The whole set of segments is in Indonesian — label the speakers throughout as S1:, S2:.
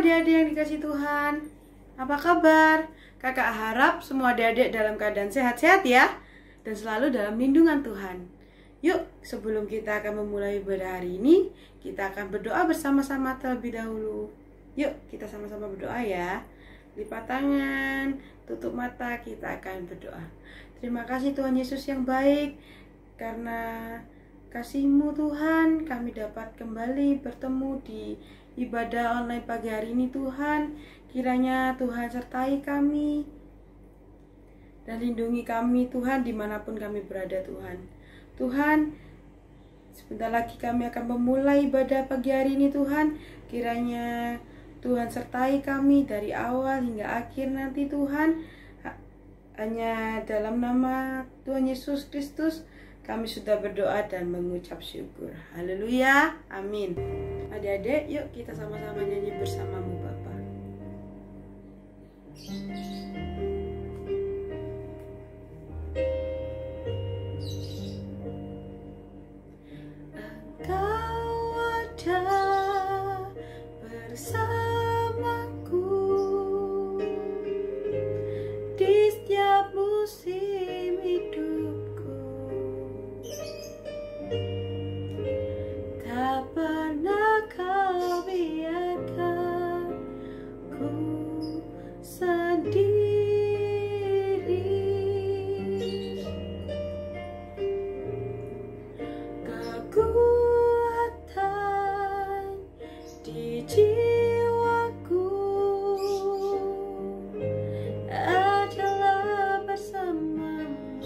S1: adik-adik yang dikasih Tuhan. Apa kabar? Kakak harap semua adik-adik dalam keadaan sehat-sehat ya, dan selalu dalam lindungan Tuhan. Yuk, sebelum kita akan memulai ibadah hari ini, kita akan berdoa bersama-sama terlebih dahulu. Yuk, kita sama-sama berdoa ya. Lipat tangan, tutup mata, kita akan berdoa. Terima kasih Tuhan Yesus yang baik, karena kasih-Mu Tuhan, kami dapat kembali bertemu di ibadah online pagi hari ini Tuhan. Kiranya Tuhan sertai kami dan lindungi kami Tuhan dimanapun kami berada Tuhan. Tuhan, sebentar lagi kami akan memulai ibadah pagi hari ini Tuhan. Kiranya Tuhan sertai kami dari awal hingga akhir nanti Tuhan. Hanya dalam nama Tuhan Yesus Kristus kami sudah berdoa dan mengucap syukur. Haleluya, amin. Adik-adik, yuk kita sama-sama nyanyi bersamamu Bapa. Engkau ada bersamaku di setiap musim hidupku. Tak pernah kau biarkan ku sendiri. Kekuatan di jiwaku adalah bersamamu.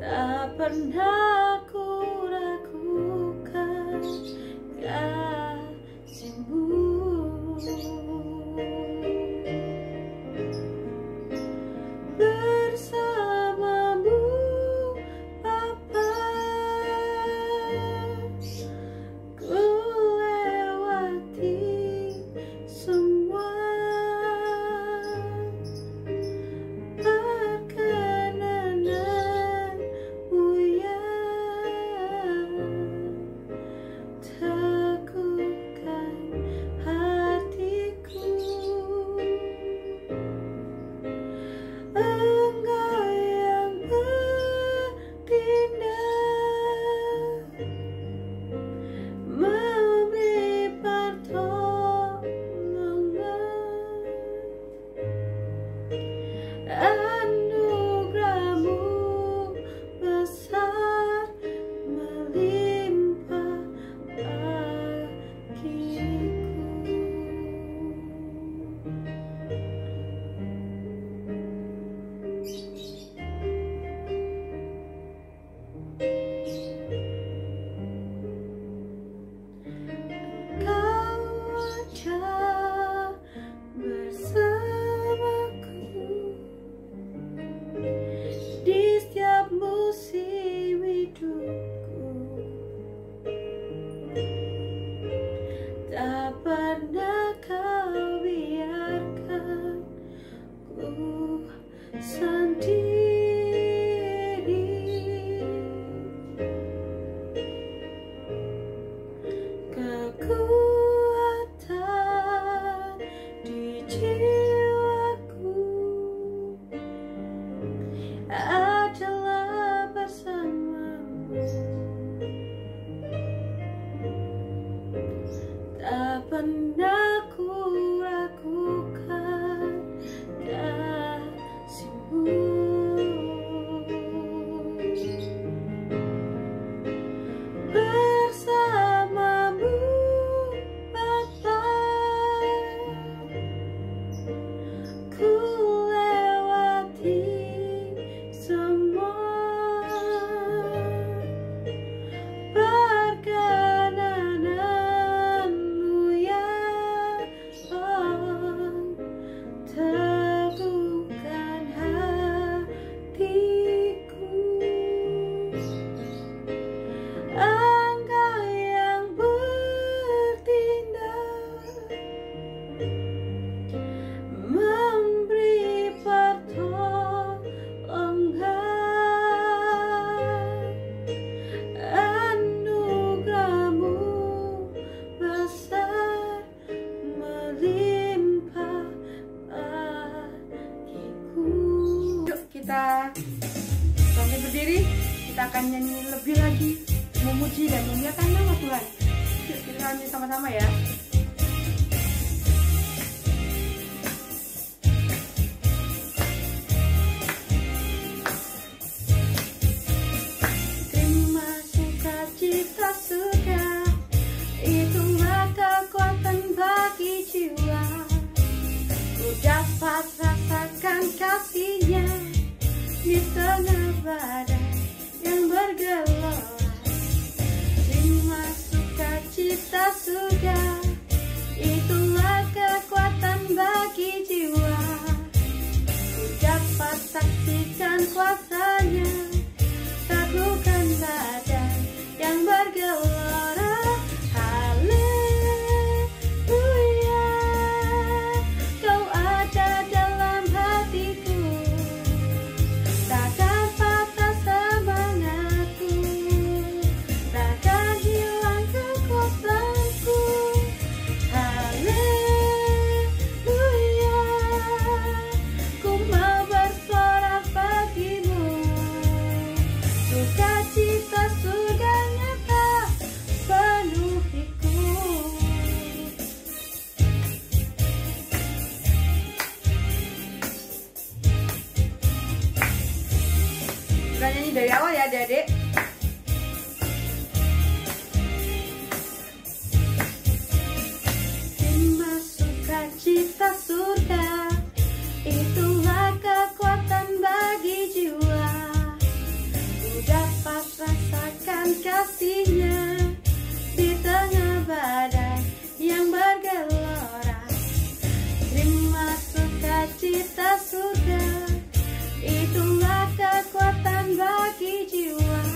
S1: Tak pernah ku ragukan kasih-Mu. Bersamamu Bapa, ku lewati semua perkenananmu yang kita. Sambil berdiri, kita akan nyanyi lebih lagi, memuji dan memuliakan nama Tuhan. Yuk kita nyanyi sama-sama ya. Terima sukacita surga, itulah kekuatan bagi jiwa. Ku dapat rasakan kasih-Nya di tengah badai yang bergelora. Terima sukacita surga, itulah kekuatan bagi jiwa. Ku dapat saksikan kuasa-Nya, taklukan badai yang bergelora. Haleluya, Kau ada dalam hatiku, takkan patah semangatku, takkan hilang kekuatanku. Haleluya, ku mau bersorak bagimu, sukacita surga nyata penuhiku. Kita nyanyi dari awal ya adik-adik. Terima sukacita surga, itulah kekuatan bagi jiwa. Ku dapat rasakan kasih-Nya di tengah badai yang bergelora. Terima sukacita surga, itulah kekuatan bagi jiwa.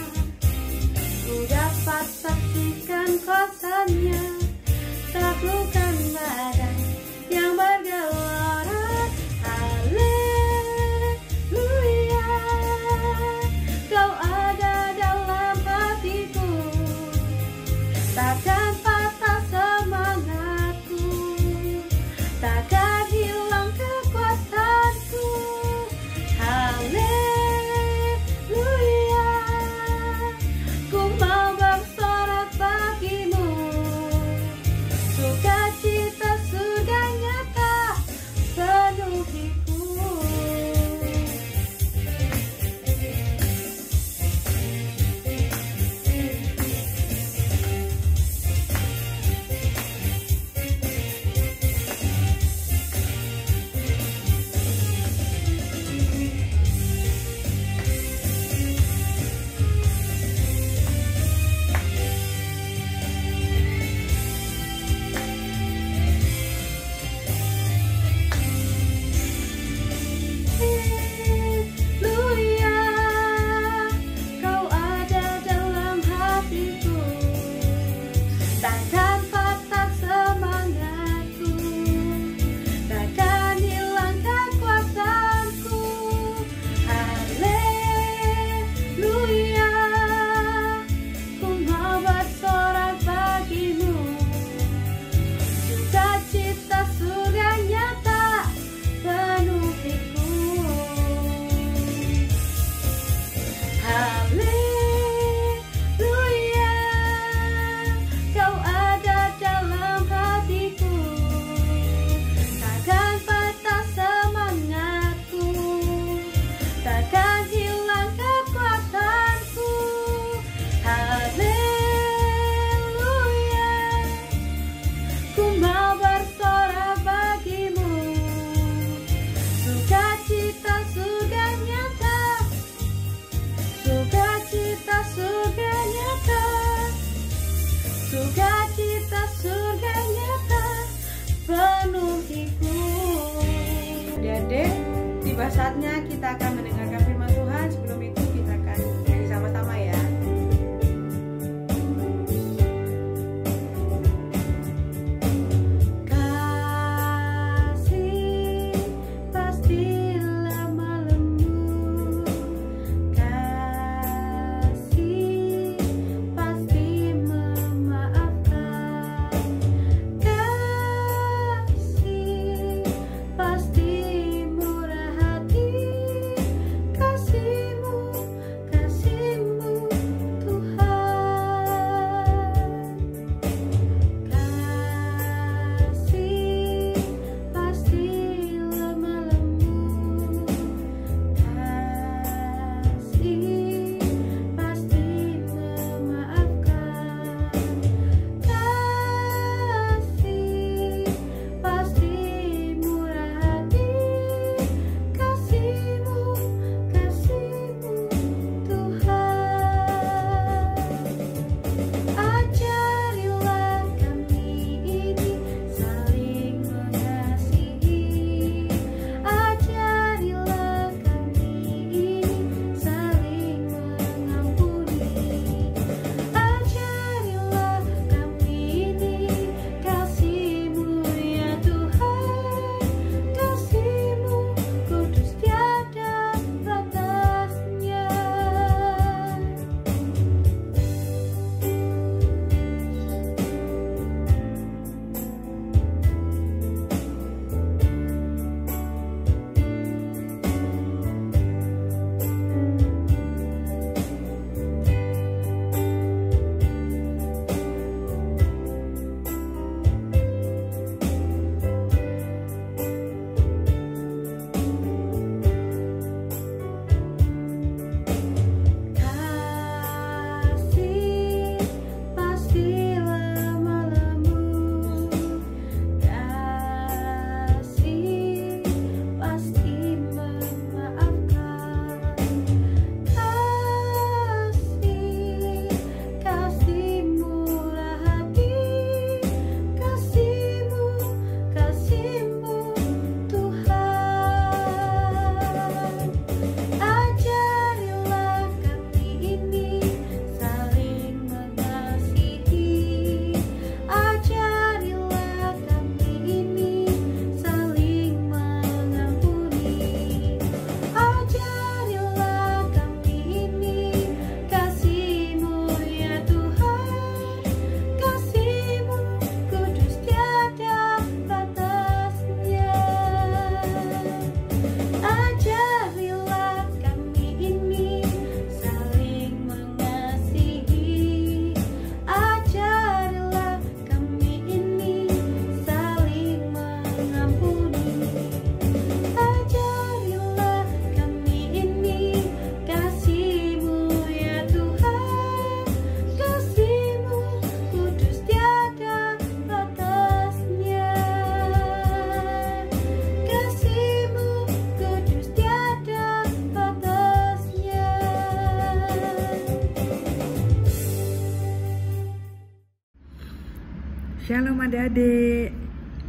S2: Shalom adik-adik.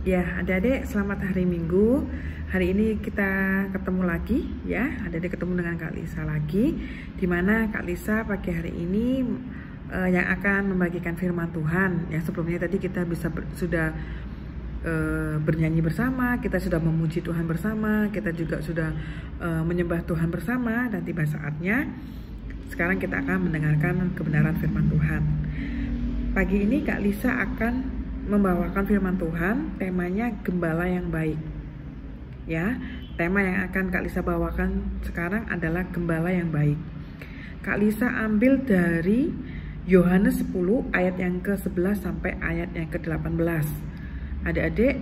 S2: Ya, adik-adik selamat hari Minggu. Hari ini kita ketemu lagi ya. Adik-adik ketemu dengan Kak Lisa lagi, dimana Kak Lisa pagi hari ini yang akan membagikan firman Tuhan. Yang sebelumnya tadi kita sudah bernyanyi bersama, kita sudah memuji Tuhan bersama, kita juga sudah menyembah Tuhan bersama, dan tiba saatnya sekarang kita akan mendengarkan kebenaran firman Tuhan. Pagi ini Kak Lisa akan membawakan firman Tuhan, temanya gembala yang baik. Ya, tema yang akan Kak Lisa bawakan sekarang adalah gembala yang baik. Kak Lisa ambil dari Yohanes 10 ayat yang ke-11 sampai ayat yang ke-18. Adik-adik,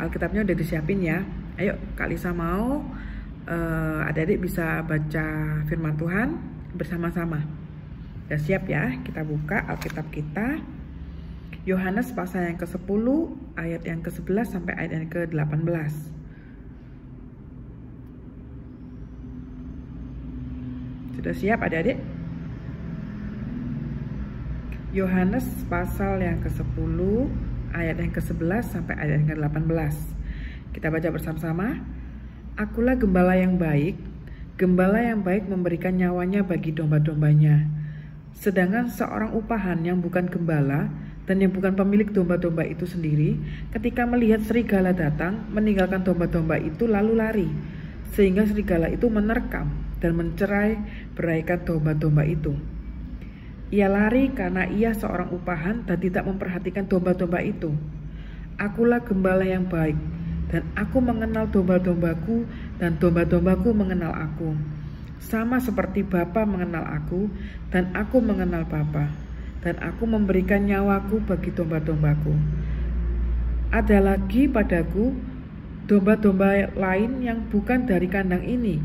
S2: Alkitabnya udah disiapin ya. Ayo Kak Lisa mau adik-adik bisa baca firman Tuhan bersama-sama. Udah siap ya? Kita buka Alkitab kita. Yohanes pasal yang ke-10 ayat yang ke-11 sampai ayat yang ke-18. Sudah siap adik-adik? Yohanes pasal yang ke-10 ayat yang ke-11 sampai ayat yang ke-18. Kita baca bersama-sama. Akulah gembala yang baik. Gembala yang baik memberikan nyawanya bagi domba-dombanya. Sedangkan seorang upahan yang bukan gembala dan yang bukan pemilik domba-domba itu sendiri, ketika melihat serigala datang, meninggalkan domba-domba itu lalu lari, sehingga serigala itu menerkam dan mencerai-beraikan domba-domba itu. Ia lari karena ia seorang upahan dan tidak memperhatikan domba-domba itu. Akulah gembala yang baik, dan aku mengenal domba-dombaku, dan domba-dombaku mengenal aku. Sama seperti Bapa mengenal aku, dan aku mengenal Bapa, dan aku memberikan nyawaku bagi domba-dombaku. Ada lagi padaku domba-domba lain yang bukan dari kandang ini.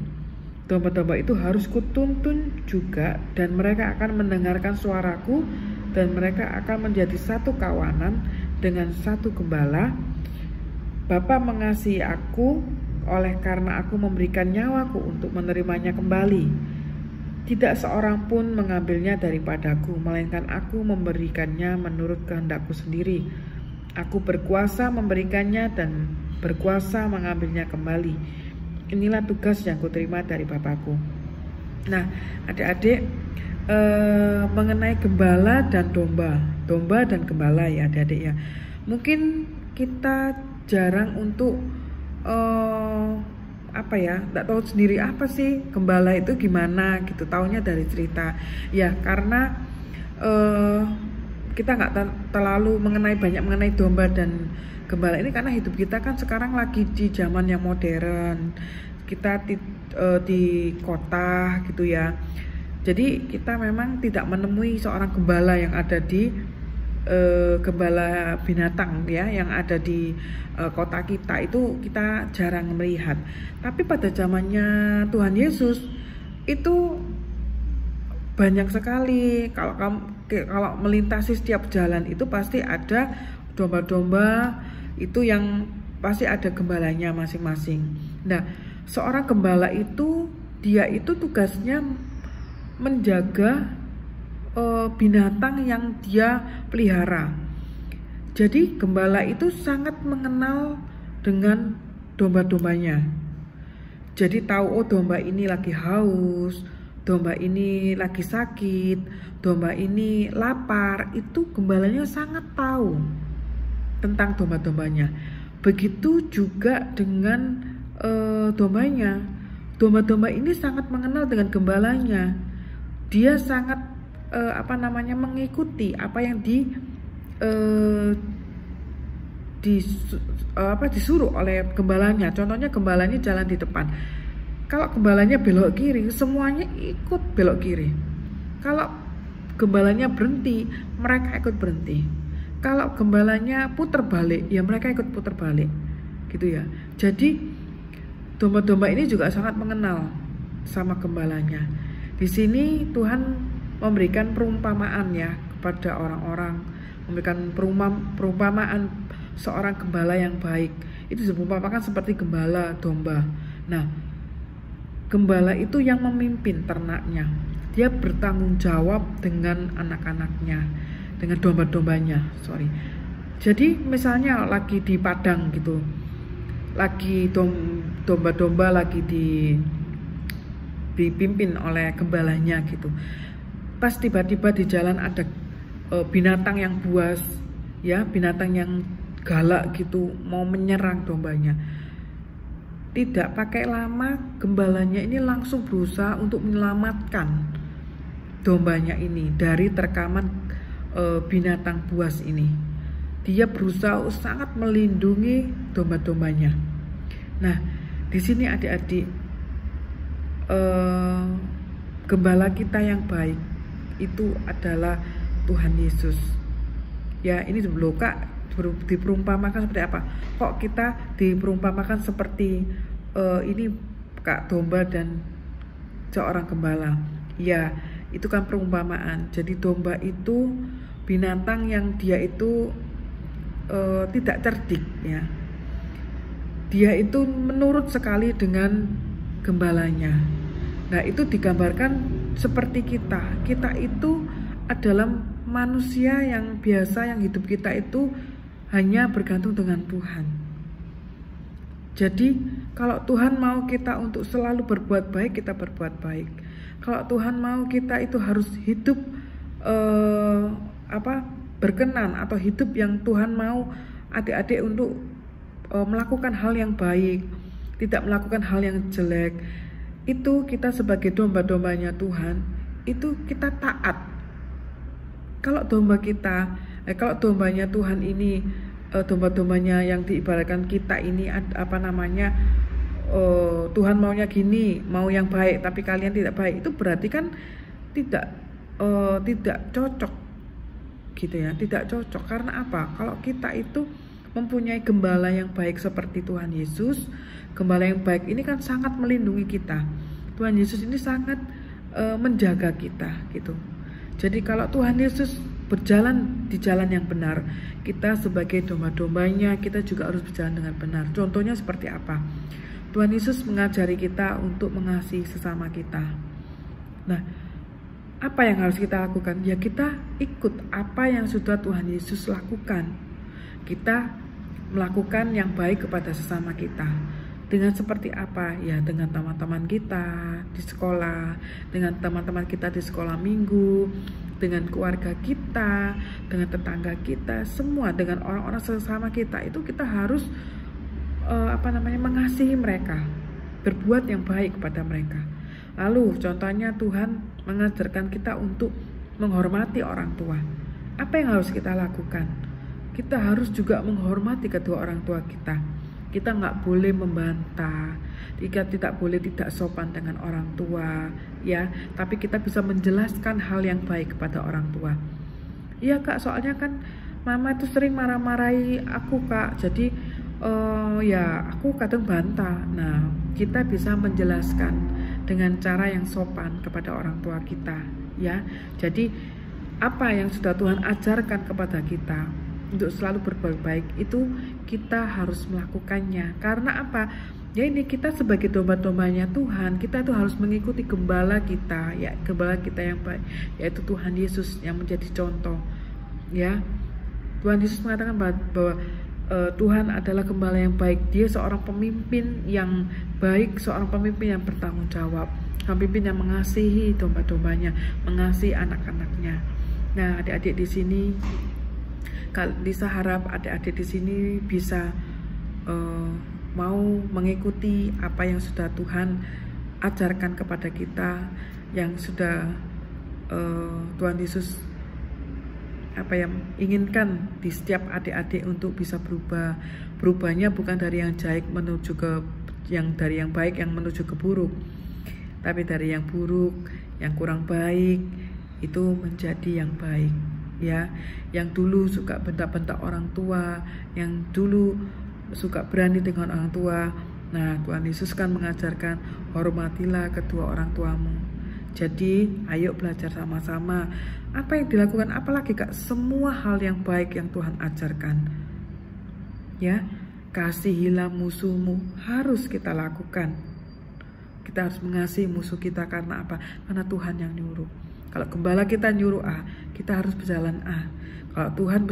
S2: Domba-domba itu harus kutuntun juga, dan mereka akan mendengarkan suaraku, dan mereka akan menjadi satu kawanan dengan satu gembala. Bapa mengasihi aku oleh karena aku memberikan nyawaku untuk menerimanya kembali. Tidak seorang pun mengambilnya daripadaku, melainkan aku memberikannya menurut kehendakku sendiri. Aku berkuasa memberikannya dan berkuasa mengambilnya kembali. Inilah tugas yang kuterima dari Bapakku. Nah, adik-adik, mengenai gembala dan domba dan gembala ya adik-adik ya. Mungkin kita jarang untuk nggak tahu sendiri apa sih gembala itu gimana gitu, taunya dari cerita ya, karena kita nggak terlalu banyak mengenai domba dan gembala ini, karena hidup kita kan sekarang lagi di zaman yang modern, kita di kota gitu ya, jadi kita memang tidak menemui seorang gembala yang ada di gembala binatang ya, yang ada di kota kita itu kita jarang melihat. Tapi pada zamannya Tuhan Yesus itu banyak sekali, kalau melintasi setiap jalan itu pasti ada domba-domba itu yang pasti ada gembalanya masing-masing. Nah, seorang gembala itu dia itu tugasnya menjaga binatang yang dia pelihara. Jadi gembala itu sangat mengenal dengan domba-dombanya. Jadi tahu, oh domba ini lagi haus, domba ini lagi sakit, domba ini lapar. Itu gembalanya sangat tahu tentang domba-dombanya. Begitu juga dengan dombanya. Domba-domba ini sangat mengenal dengan gembalanya. Dia sangat mengikuti apa yang disuruh oleh gembalanya. Contohnya gembalanya jalan di depan. Kalau gembalanya belok kiri, semuanya ikut belok kiri. Kalau gembalanya berhenti, mereka ikut berhenti. Kalau gembalanya putar balik, ya mereka ikut putar balik. Gitu ya. Jadi domba-domba ini juga sangat mengenal sama gembalanya. Di sini Tuhan memberikan perumpamaan ya kepada orang-orang, memberikan perumpamaan seorang gembala yang baik. Itu diumpamakan seperti gembala domba. Nah, gembala itu yang memimpin ternaknya. Dia bertanggung jawab dengan anak-anaknya, dengan domba-dombanya. Jadi misalnya lagi di padang gitu, lagi domba-domba lagi dipimpin oleh gembalanya gitu. Pas tiba-tiba di jalan ada binatang yang buas, ya, binatang yang galak gitu, mau menyerang dombanya. Tidak pakai lama, gembalanya ini langsung berusaha untuk menyelamatkan dombanya ini dari terkaman binatang buas ini. Dia berusaha sangat melindungi domba-dombanya. Nah, di sini adik-adik, gembala kita yang baik itu adalah Tuhan Yesus. Ya, ini loh Kak, diperumpamakan seperti apa? Kok kita diperumpamakan seperti ini Kak, domba dan seorang gembala? Ya, itu kan perumpamaan. Jadi domba itu binatang yang dia itu tidak cerdik, ya. Dia itu menurut sekali dengan gembalanya. Nah, itu digambarkan seperti kita. Kita itu adalah manusia yang biasa, yang hidup kita itu hanya bergantung dengan Tuhan. Jadi kalau Tuhan mau kita untuk selalu berbuat baik, kita berbuat baik. Kalau Tuhan mau kita itu harus hidup berkenan, atau hidup yang Tuhan mau adik-adik untuk melakukan hal yang baik, tidak melakukan hal yang jelek, itu kita sebagai domba-dombanya Tuhan, itu kita taat. Kalau domba kita, kalau dombanya Tuhan ini, domba-dombanya yang diibaratkan kita ini, Tuhan maunya gini, mau yang baik, tapi kalian tidak baik, itu berarti kan tidak cocok, gitu ya, tidak cocok. Karena apa? Kalau kita itu mempunyai gembala yang baik seperti Tuhan Yesus, gembala yang baik ini kan sangat melindungi kita. Tuhan Yesus ini sangat menjaga kita, gitu. Jadi kalau Tuhan Yesus berjalan di jalan yang benar, kita sebagai domba-dombanya, kita juga harus berjalan dengan benar. Contohnya seperti apa? Tuhan Yesus mengajari kita untuk mengasihi sesama kita. Nah, apa yang harus kita lakukan? Ya, kita ikut apa yang sudah Tuhan Yesus lakukan. Kita melakukan yang baik kepada sesama kita. Dengan seperti apa? Ya, dengan teman-teman kita di sekolah, dengan teman-teman kita di sekolah minggu, dengan keluarga kita, dengan tetangga kita, semua, dengan orang-orang sesama kita. Itu kita harus mengasihi mereka, berbuat yang baik kepada mereka. Lalu contohnya Tuhan mengajarkan kita untuk menghormati orang tua. Apa yang harus kita lakukan? Kita harus juga menghormati kedua orang tua kita. Kita nggak boleh membantah, kita tidak boleh tidak sopan dengan orang tua, ya. Tapi kita bisa menjelaskan hal yang baik kepada orang tua. Iya Kak, soalnya kan mama itu sering marah-marahi aku Kak, jadi ya aku kadang bantah. Nah, kita bisa menjelaskan dengan cara yang sopan kepada orang tua kita, ya. Jadi apa yang sudah Tuhan ajarkan kepada kita untuk selalu berbuat baik, itu kita harus melakukannya. Karena apa? Ya, ini kita sebagai domba-dombanya Tuhan, kita itu harus mengikuti gembala kita, ya, gembala kita yang baik, yaitu Tuhan Yesus yang menjadi contoh, ya. Tuhan Yesus mengatakan bahwa Tuhan adalah gembala yang baik. Dia seorang pemimpin yang baik, seorang pemimpin yang bertanggung jawab, pemimpin yang mengasihi domba-dombanya, mengasihi anak-anaknya. Nah, adik-adik di sini, Lisa harap adik-adik di sini bisa mau mengikuti apa yang sudah Tuhan ajarkan kepada kita, yang sudah Tuhan Yesus inginkan di setiap adik-adik untuk bisa berubah. Berubahnya bukan dari yang baik menuju ke dari yang baik yang menuju ke buruk, tapi dari yang buruk, yang kurang baik itu menjadi yang baik, ya. Yang dulu suka bentak-bentak orang tua, yang dulu suka berani dengan orang tua. Nah, Tuhan Yesus kan mengajarkan hormatilah kedua orang tuamu. Jadi ayo belajar sama-sama apa yang dilakukan, apalagi Kak, semua hal yang baik yang Tuhan ajarkan, ya. Kasihilah musuhmu, harus kita lakukan. Kita harus mengasihi musuh kita. Karena apa? Karena Tuhan yang nyuruh. Kalau gembala kita nyuruh A, kita harus berjalan A. Kalau Tuhan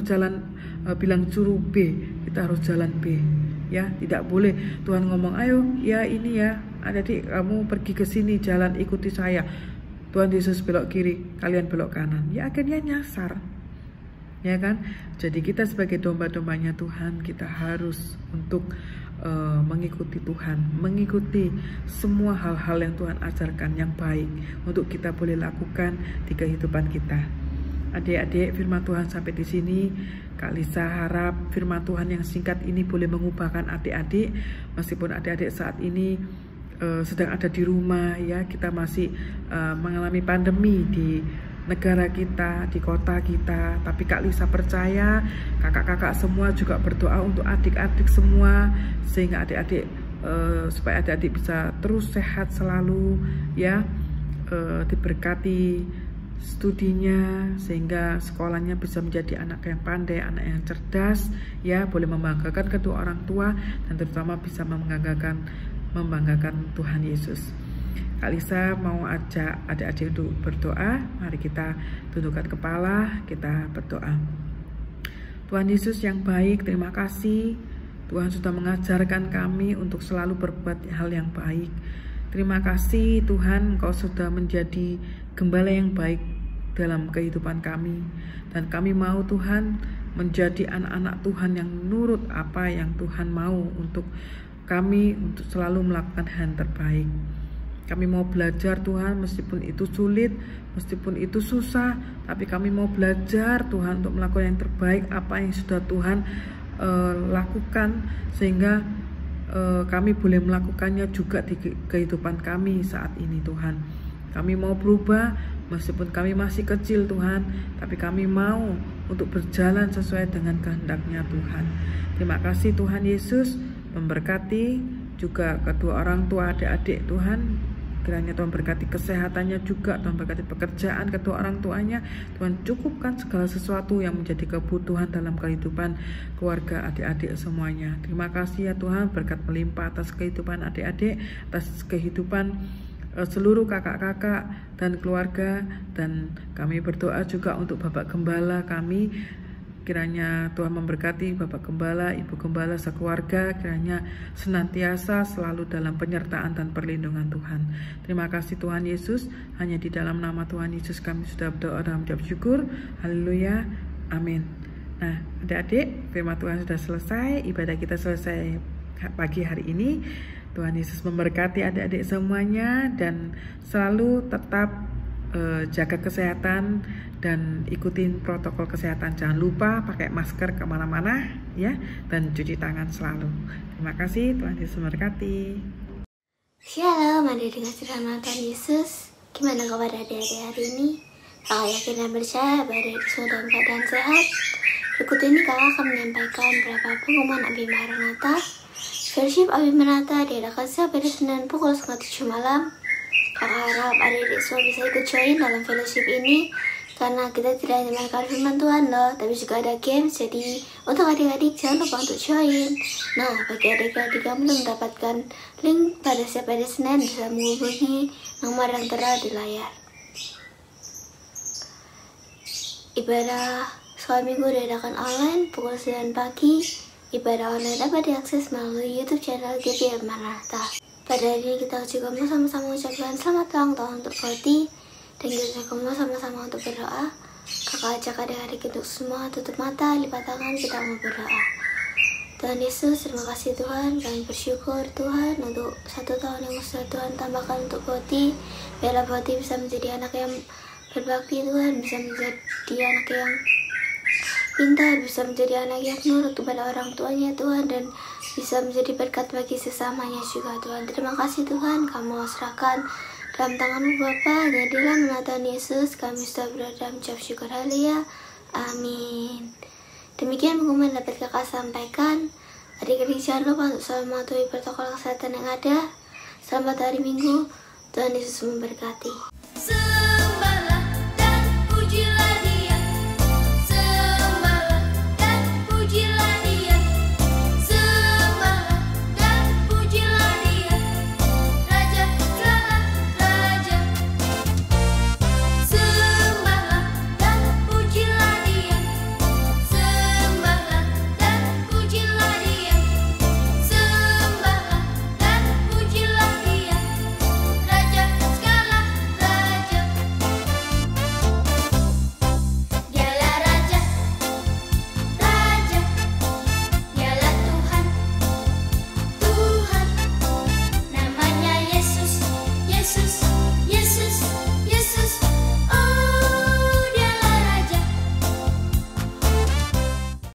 S2: bilang suruh B, kita harus jalan B. Ya, tidak boleh Tuhan ngomong, ayo ya ini ya, adik kamu pergi ke sini, jalan ikuti saya. Tuhan Yesus belok kiri, kalian belok kanan. Ya akhirnya nyasar. Ya kan? Jadi kita sebagai domba-dombanya Tuhan, kita harus untuk mengikuti Tuhan, mengikuti semua hal-hal yang Tuhan ajarkan yang baik untuk kita boleh lakukan di kehidupan kita. Adik-adik, firman Tuhan sampai di sini. Kak Lisa harap firman Tuhan yang singkat ini boleh mengubahkan adik-adik, meskipun adik-adik saat ini sedang ada di rumah, ya, kita masih mengalami pandemi di negara kita, di kota kita. Tapi Kak Lisa percaya kakak-kakak semua juga berdoa untuk adik-adik semua, sehingga adik-adik supaya adik-adik bisa terus sehat selalu, ya, diberkati studinya, sehingga sekolahnya bisa menjadi anak yang pandai, anak yang cerdas, ya, boleh membanggakan kedua orang tua, dan terutama bisa membanggakan Tuhan Yesus. Kak Lisa mau ajak adik-adik untuk berdoa. Mari kita tundukkan kepala, kita berdoa. Tuhan Yesus yang baik, terima kasih Tuhan sudah mengajarkan kami untuk selalu berbuat hal yang baik. Terima kasih Tuhan, Engkau sudah menjadi gembala yang baik dalam kehidupan kami. Dan kami mau Tuhan menjadi anak-anak Tuhan yang nurut apa yang Tuhan mau untuk kami, untuk selalu melakukan hal terbaik. Kami mau belajar Tuhan, meskipun itu sulit, meskipun itu susah, tapi kami mau belajar Tuhan untuk melakukan yang terbaik apa yang sudah Tuhan lakukan, sehingga kami boleh melakukannya juga di kehidupan kami saat ini Tuhan. Kami mau berubah, meskipun kami masih kecil Tuhan, tapi kami mau untuk berjalan sesuai dengan kehendaknya Tuhan. Terima kasih Tuhan Yesus, memberkati juga kedua orang tua adik-adik Tuhan. Kiranya Tuhan berkati kesehatannya juga, Tuhan berkati pekerjaan kedua orang tuanya, Tuhan cukupkan segala sesuatu yang menjadi kebutuhan dalam kehidupan keluarga adik-adik semuanya. Terima kasih ya Tuhan, berkat melimpah atas kehidupan adik-adik, atas kehidupan seluruh kakak-kakak dan keluarga. Dan kami berdoa juga untuk Bapak Gembala kami. Kiranya Tuhan memberkati Bapak Gembala, Ibu Gembala sekeluarga, kiranya senantiasa selalu dalam penyertaan dan perlindungan Tuhan. Terima kasih Tuhan Yesus, hanya di dalam nama Tuhan Yesus kami sudah berdoa dan mengucap syukur. Haleluya, amin. Nah, adik-adik, firman Tuhan sudah selesai, ibadah kita selesai pagi hari ini. Tuhan Yesus memberkati adik-adik semuanya, dan selalu tetap jaga kesehatan dan ikutin protokol kesehatan. Jangan lupa pakai masker kemana-mana ya, dan cuci tangan selalu. Terima kasih, Tuhan Yesus memberkati.
S3: Shalom, adik-adik dengan Tuhan Yesus. Gimana kabar adik-adik hari ini? Kakak yakin dan percaya bahwa adik-adik semua dalam keadaan sehat. Berikut ini kakak akan menyampaikan beberapa pengumuman Abi Maranatha. Fellowship Abi Maranatha diadakan setiap hari Senin pukul 6:30 malam. Kakak harap adik-adik semua bisa ikut join dalam fellowship ini, karena kita tidak hanya mendengar firman Tuhan loh, tapi juga ada games. Jadi untuk adik-adik jangan lupa untuk join. Nah, bagi adik-adik yang belum mendapatkan link pada setiap hari Senin, bisa menghubungi nomor yang tertera di layar. Ibadah sekolah minggu diadakan online pukul 9 pagi. Ibadah online dapat diakses melalui YouTube channel GPM Maranatha. Pada hari ini kita juga mau sama-sama mengucapkan selamat ulang tahun untuk Koti, dan kita juga mau sama-sama untuk berdoa. Kakak ajak adik-adik untuk semua tutup mata, lipat tangan, kita mau berdoa. Tuhan Yesus, terima kasih Tuhan, kami bersyukur Tuhan untuk 1 tahun yang sudah Tuhan tambahkan untuk Koti. Biarlah Koti bisa menjadi anak yang berbakti Tuhan, bisa menjadi anak yang pintar, bisa menjadi anak yang nurut kepada orang tuanya Tuhan, dan bisa menjadi berkat bagi sesamanya juga Tuhan. Terima kasih Tuhan, kami serahkan dalam tangan-Mu Bapa. Di dalam nama Tuhan Yesus kami sudah berada mengucap syukur. Haleluya, amin. Demikian pengumuman dapat kakak sampaikan. Adik-adik jangan lupa untuk selalu mematuhi protokol kesehatan yang ada. Selamat hari Minggu, Tuhan Yesus memberkati.